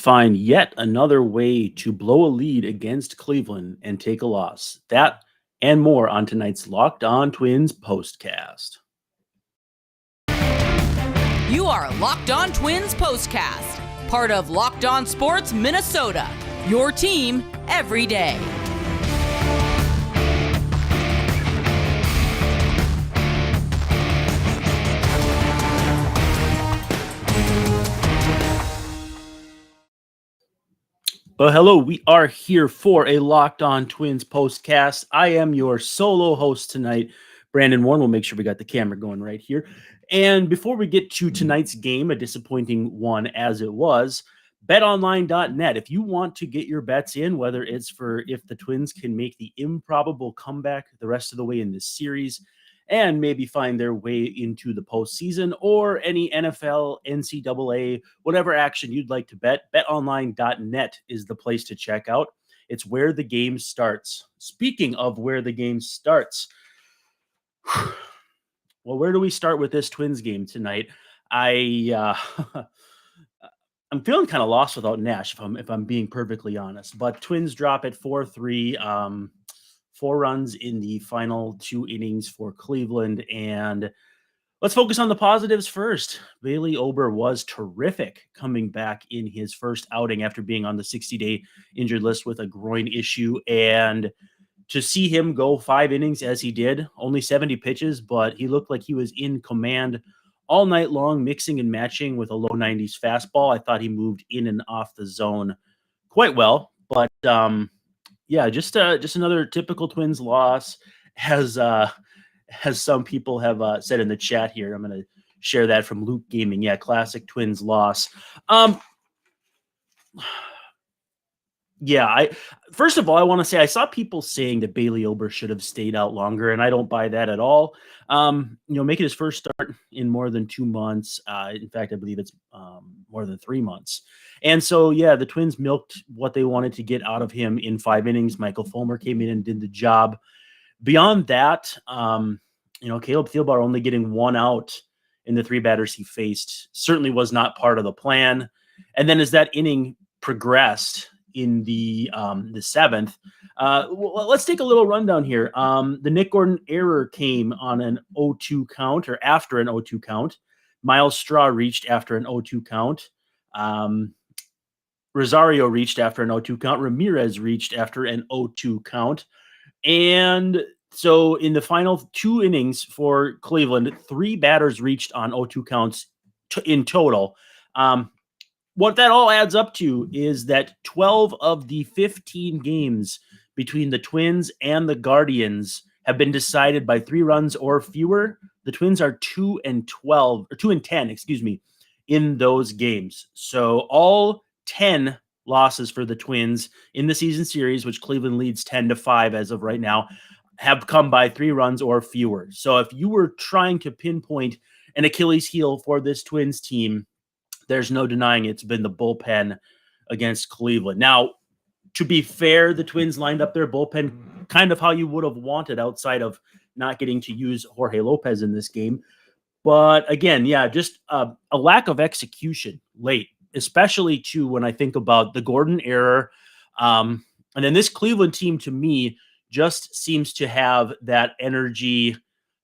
find yet another way to blow a lead against Cleveland and take a loss. That and more on tonight's Locked On Twins postcast. You are Locked On Twins postcast, part of Locked On Sports Minnesota, your team every day. Well, hello, we are here for a Locked On Twins postcast. I am your solo host tonight, Brandon Warren. We'll make sure we got the camera going right here. And before we get to tonight's game, a disappointing one as it was, betonline.net. If you want to get your bets in, whether it's for if the Twins can make the improbable comeback the rest of the way in this series and maybe find their way into the postseason or any NFL, NCAA, whatever action you'd like to bet, betonline.net is the place to check out. It's where the game starts. Speaking of where the game starts, well, where do we start with this Twins game tonight? I'm feeling kind of lost without Nash, if I'm being perfectly honest. But Twins drop at 4-3. 4 runs in the final 2 innings for Cleveland. And let's focus on the positives first. Bailey Ober was terrific coming back in his first outing after being on the 60-day injured list with a groin issue. And to see him go 5 innings as he did, only 70 pitches, but he looked like he was in command all night long, mixing and matching with a low 90s fastball. I thought he moved in and off the zone quite well, but yeah, just another typical Twins loss, as some people have said in the chat here. I'm going to share that from Luke Gaming. Yeah, classic Twins loss. Yeah, first of all, I want to say I saw people saying that Bailey Ober should have stayed out longer, and I don't buy that at all. Making his first start in more than 2 months. In fact, I believe it's more than 3 months. And so, yeah, the Twins milked what they wanted to get out of him in 5 innings. Michael Fulmer came in and did the job. Beyond that, Caleb Thielbar only getting 1 out in the 3 batters he faced certainly was not part of the plan. And then as that inning progressed in the 7th, let's take a little rundown here. The Nick Gordon error came on an 0-2 count, or after an 0-2 count. Miles Straw reached after an 0-2 count. Rosario reached after an 0-2 count. Ramirez reached after an 0-2 count. And so in the final 2 innings for Cleveland, 3 batters reached on 0-2 counts in total. What that all adds up to is that 12 of the 15 games between the Twins and the Guardians have been decided by 3 runs or fewer. The Twins are 2-10, in those games. So all 10 losses for the Twins in the season series, which Cleveland leads 10-5 as of right now, have come by 3 runs or fewer. So if you were trying to pinpoint an Achilles heel for this Twins team, there's no denying it's been the bullpen against Cleveland. Now, to be fair, the Twins lined up their bullpen kind of how you would have wanted outside of not getting to use Jorge Lopez in this game. But again, yeah, just a lack of execution late, especially too when I think about the Gordon error. And then this Cleveland team, to me, just seems to have that energy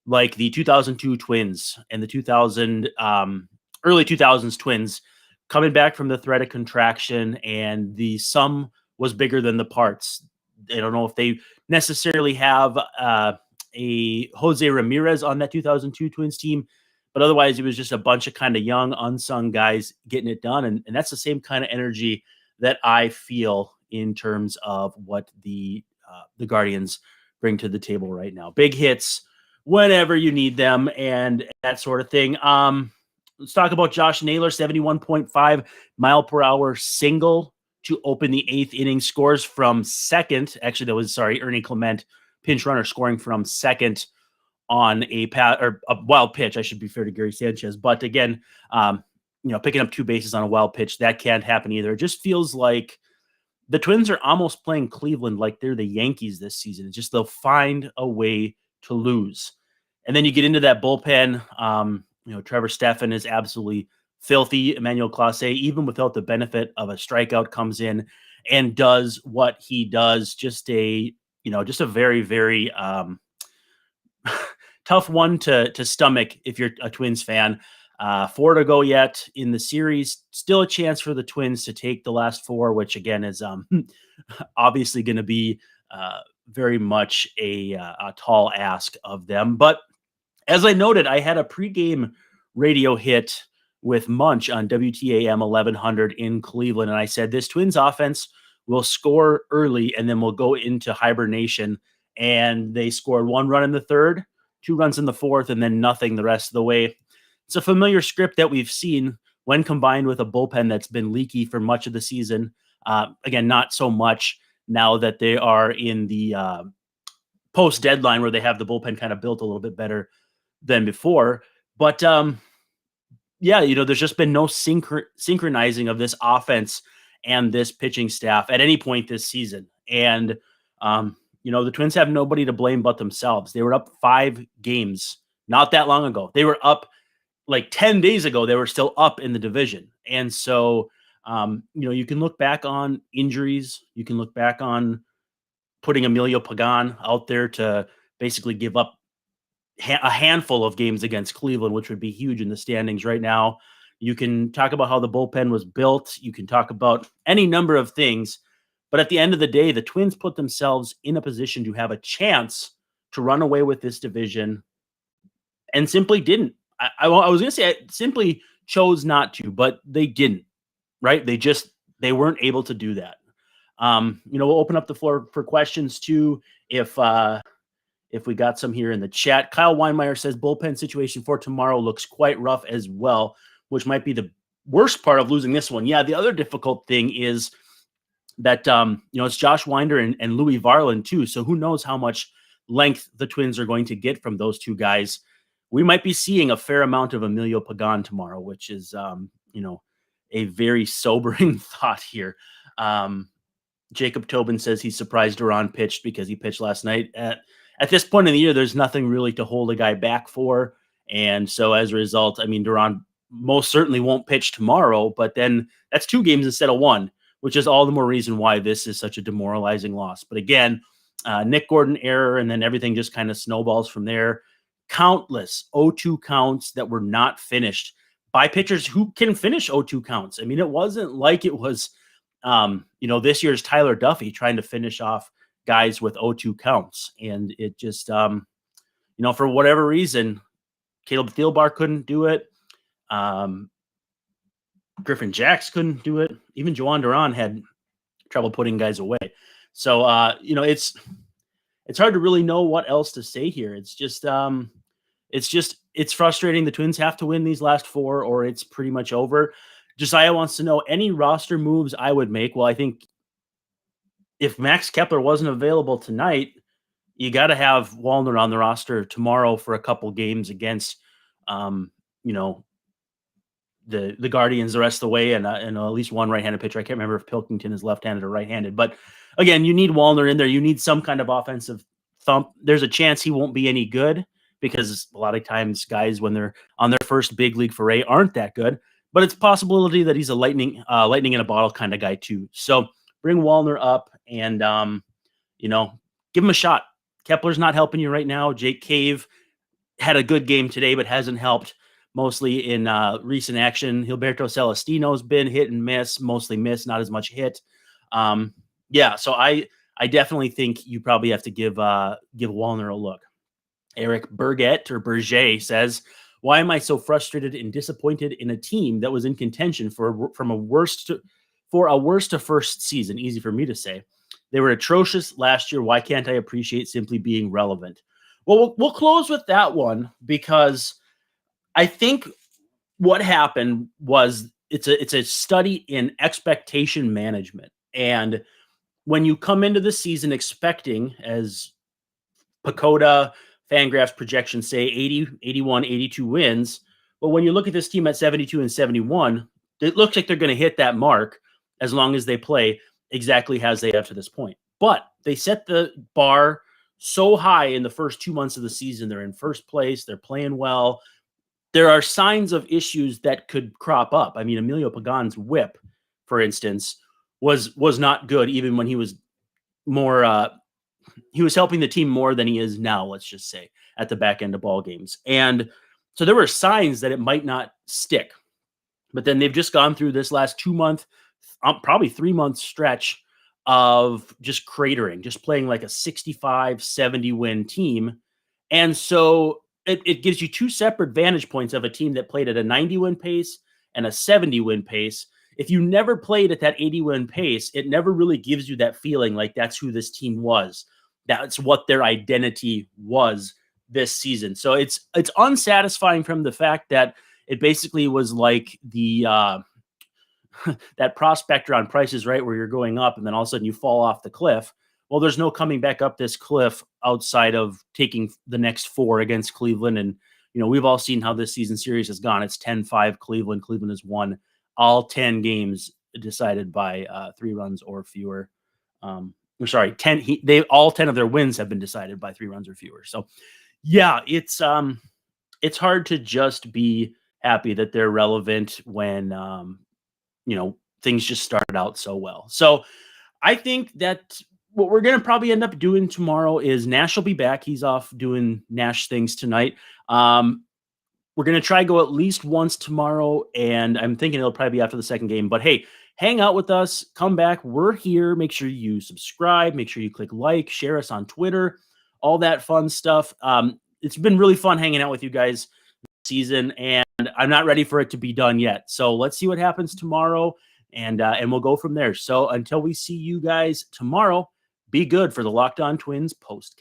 like the 2002 Twins and the early 2000s Twins, coming back from the threat of contraction, and the sum was bigger than the parts. I don't know if they necessarily have a Jose Ramirez on that 2002 Twins team, but otherwise it was just a bunch of kind of young, unsung guys getting it done. And that's the same kind of energy that I feel in terms of what the Guardians bring to the table right now. Big hits whenever you need them and that sort of thing. Let's talk about Josh Naylor, 71.5 mile per hour single to open the 8th inning. Scores from second. Actually, that was, Ernie Clement, pinch runner, scoring from second on a wild pitch. I should be fair to Gary Sanchez. But again, picking up 2 bases on a wild pitch, that can't happen either. It just feels like the Twins are almost playing Cleveland like they're the Yankees this season. It's just they'll find a way to lose. And then you get into that bullpen. Trevor Stephan is absolutely filthy Emmanuel Clase, even without the benefit of a strikeout, comes in and does what he does. Just a very, very tough one to stomach if you're a Twins fan. 4 to go yet in the series. Still a chance for the Twins to take the last 4, which again is obviously going to be very much a tall ask of them. But as I noted, I had a pregame radio hit with Munch on WTAM 1100 in Cleveland, and I said this Twins offense will score early and then we'll go into hibernation. And they scored 1 run in the 3rd, 2 runs in the 4th, and then nothing the rest of the way. It's a familiar script that we've seen when combined with a bullpen that's been leaky for much of the season. Again, not so much now that they are in the post deadline where they have the bullpen kind of built a little bit better than before. But there's just been no synchronizing of this offense and this pitching staff at any point this season. And, the Twins have nobody to blame but themselves. They were up 5 games not that long ago. They were up like 10 days ago. They were still up in the division. And so, you can look back on injuries. You can look back on putting Emilio Pagan out there to basically give up a handful of games against Cleveland, which would be huge in the standings right now. You can talk about how the bullpen was built. You can talk about any number of things. But at the end of the day, the Twins put themselves in a position to have a chance to run away with this division and simply didn't. I was going to say I simply chose not to, but they didn't, right? They weren't able to do that. We'll open up the floor for questions too if we got some here in the chat. Kyle Weinmeier says bullpen situation for tomorrow looks quite rough as well, which might be the worst part of losing this one. Yeah, the other difficult thing is that, it's Josh Winder and Louis Varland too. So who knows how much length the Twins are going to get from those two guys. We might be seeing a fair amount of Emilio Pagan tomorrow, which is, a very sobering thought here. Jacob Tobin says he's surprised Duran pitched because he pitched last night. At this point in the year, there's nothing really to hold a guy back for. And so as a result, Duran most certainly won't pitch tomorrow, but then that's 2 games instead of 1, which is all the more reason why this is such a demoralizing loss. But again, Nick Gordon error, and then everything just kind of snowballs from there. Countless 0-2 counts that were not finished by pitchers who can finish 0-2 counts. it wasn't like it was, this year's Tyler Duffy trying to finish off guys with 0-2 counts. And it just, for whatever reason, Caleb Thielbar couldn't do it. Griffin Jacks couldn't do it. Even Joan Duran had trouble putting guys away. So, it's hard to really know what else to say here. It's frustrating. The Twins have to win these last 4 or it's pretty much over. Josiah wants to know any roster moves I would make. Well, I think if Max Kepler wasn't available tonight, you got to have Wallner on the roster tomorrow for a couple games against, the Guardians the rest of the way, and at least one right-handed pitcher. I can't remember if Pilkington is left-handed or right-handed, but again, you need Wallner in there. You need some kind of offensive thump. There's a chance he won't be any good because a lot of times guys, when they're on their first big league foray, aren't that good. But it's a possibility that he's a lightning in a bottle kind of guy too. So bring Wallner up and give him a shot. Kepler's not helping you right now. Jake Cave had a good game today, but hasn't helped mostly in recent action. Gilberto Celestino's been hit and miss, mostly miss, not as much hit. So I definitely think you probably have to give Wallner a look. Eric Berget says, why am I so frustrated and disappointed in a team that was in contention for a worst to first season? Easy for me to say. They were atrocious last year. Why can't I appreciate simply being relevant? Well, we'll close with that one because I think what happened was it's a study in expectation management. And when you come into the season expecting, as Pacoda, Fangraphs projections say, 80, 81, 82 wins, but when you look at this team at 72 and 71, it looks like they're going to hit that mark as long as they play exactly as they have to this point. But they set the bar so high in the first 2 months of the season. They're in first place. They're playing well. there are signs of issues that could crop up. I mean, Emilio Pagan's whip, for instance, was not good even when he was more he was helping the team more than he is now, let's just say, at the back end of ball games. And so there were signs that it might not stick. But then they've just gone through this last 2 month, probably 3 month stretch of just cratering, just playing like a 65, 70 win team. And so it gives you two separate vantage points of a team that played at a 90 win pace and a 70 win pace. If you never played at that 80 win pace, it never really gives you that feeling like that's who this team was. That's what their identity was this season. So it's unsatisfying from the fact that it basically was like the that prospector on Price is Right, where you're going up and then all of a sudden you fall off the cliff. Well, there's no coming back up this cliff outside of taking the next 4 against Cleveland. And, we've all seen how this season series has gone. It's 10-5 Cleveland. Cleveland has won all 10 games decided by 3 runs or fewer. Sorry, 10. All 10 of their wins have been decided by 3 runs or fewer. So, yeah, it's hard to just be happy that they're relevant when things just started out so well. So, I think that what we're going to probably end up doing tomorrow is Nash will be back. He's off doing Nash things tonight. We're going to try go at least once tomorrow, and I'm thinking it'll probably be after the second game. But hey, hang out with us. Come back. We're here. Make sure you subscribe. Make sure you click like, share us on Twitter, all that fun stuff. It's been really fun hanging out with you guys this season, and I'm not ready for it to be done yet. So let's see what happens tomorrow, and we'll go from there. So until we see you guys tomorrow, be good for the Locked On Twins post.